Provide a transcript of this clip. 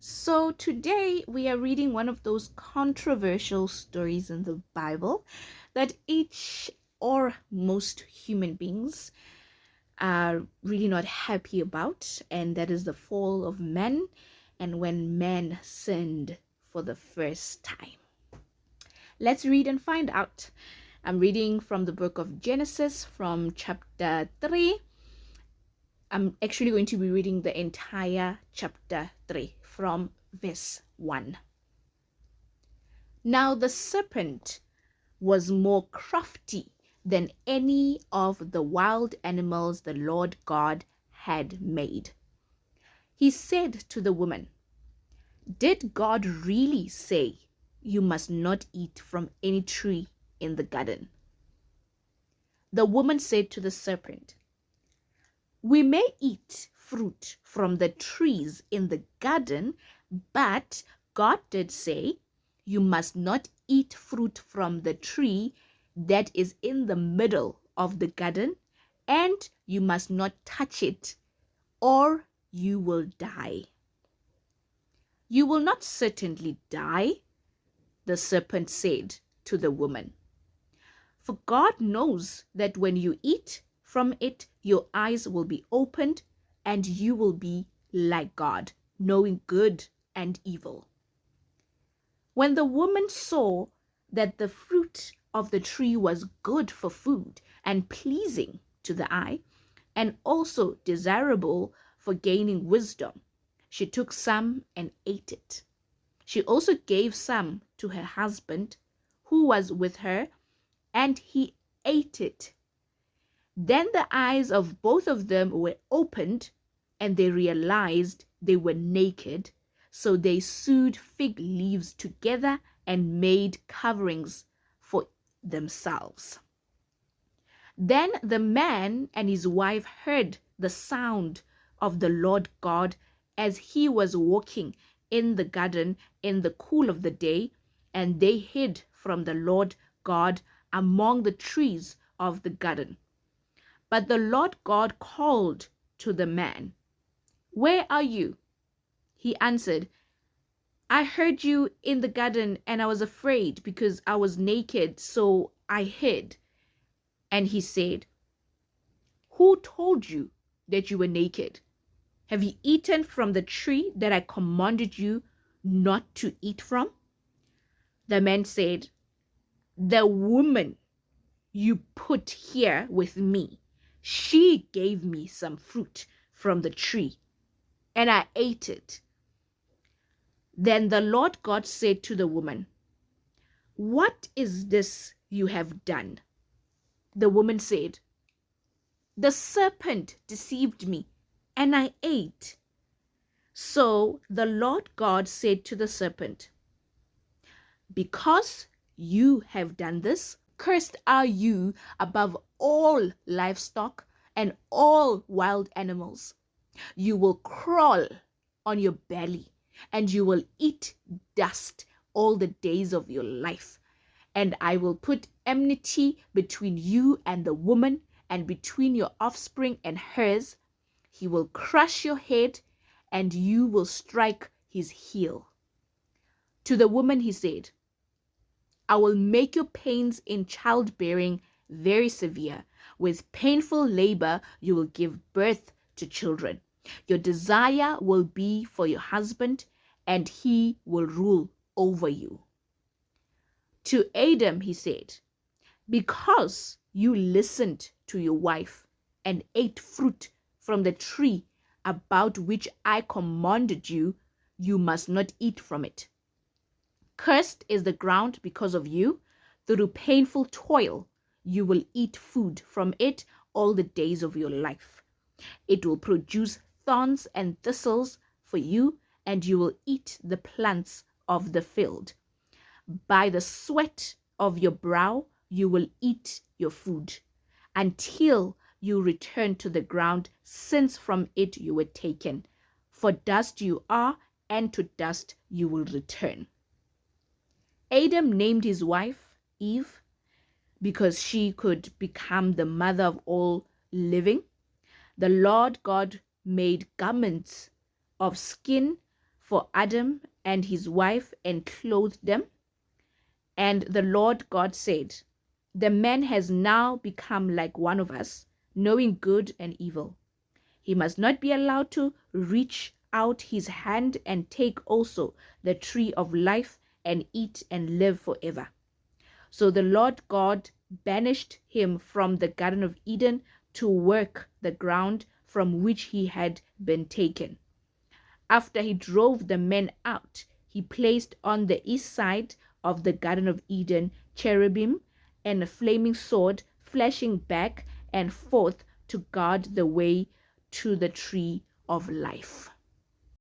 So today we are reading one of those controversial stories in the Bible that each or most human beings are really not happy about, and that is the fall of man and when man sinned for the first time. Let's read and find out. I'm reading from the book of Genesis from chapter 3. I'm actually going to be reading the entire chapter 3 from verse 1. Now the serpent was more crafty than any of the wild animals the Lord God had made. He said to the woman, "Did God really say you must not eat from any tree in the garden?" The woman said to the serpent, "We may eat fruit from the trees in the garden, but God did say, you must not eat fruit from the tree that is in the middle of the garden, and you must not touch it, or you will die." "You will not certainly die," the serpent said to the woman. "For God knows that when you eat from it, your eyes will be opened, and you will be like God, knowing good and evil." When the woman saw that the fruit of the tree was good for food and pleasing to the eye, and also desirable for gaining wisdom, she took some and ate it. She also gave some to her husband who was with her, and he ate it. Then the eyes of both of them were opened, and they realized they were naked. So they sewed fig leaves together and made coverings for themselves. Then the man and his wife heard the sound of the Lord God as he was walking in the garden in the cool of the day, and they hid from the Lord God among the trees of the garden. But the Lord God called to the man, "Where are you?" He answered, "I heard you in the garden, and I was afraid because I was naked, so I hid." And he said, "Who told you that you were naked? Have you eaten from the tree that I commanded you not to eat from?" The man said, "The woman you put here with me, she gave me some fruit from the tree, and I ate it." Then the Lord God said to the woman, "What is this you have done?" The woman said, "The serpent deceived me, and I ate." So the Lord God said to the serpent, "Because you have done this, cursed are you above all livestock and all wild animals. You will crawl on your belly, and you will eat dust all the days of your life. And I will put enmity between you and the woman, and between your offspring and hers. He will crush your head, and you will strike his heel." To the woman he said, "I will make your pains in childbearing very severe. With painful labor you will give birth to children. Your desire will be for your husband, and he will rule over you." To Adam he said, "Because you listened to your wife and ate fruit from the tree about which I commanded you, you must not eat from it. Cursed is the ground because of you. Through painful toil you will eat food from it all the days of your life. It will produce thorns and thistles for you, and you will eat the plants of the field. By the sweat of your brow you will eat your food, until you return to the ground, since from it you were taken. For dust you are, and to dust you will return." Adam named his wife Eve because she could become the mother of all living. The Lord God made garments of skin for Adam and his wife and clothed them. And the Lord God said, the man has now become like one of us, knowing good and evil. He must not be allowed to reach out his hand and take also the tree of life and eat and live forever. So the Lord God banished him from the Garden of Eden to work the ground from which he had been taken. After he drove the men out, he placed on the east side of the Garden of Eden cherubim and a flaming sword flashing back and forth to guard the way to the tree of life.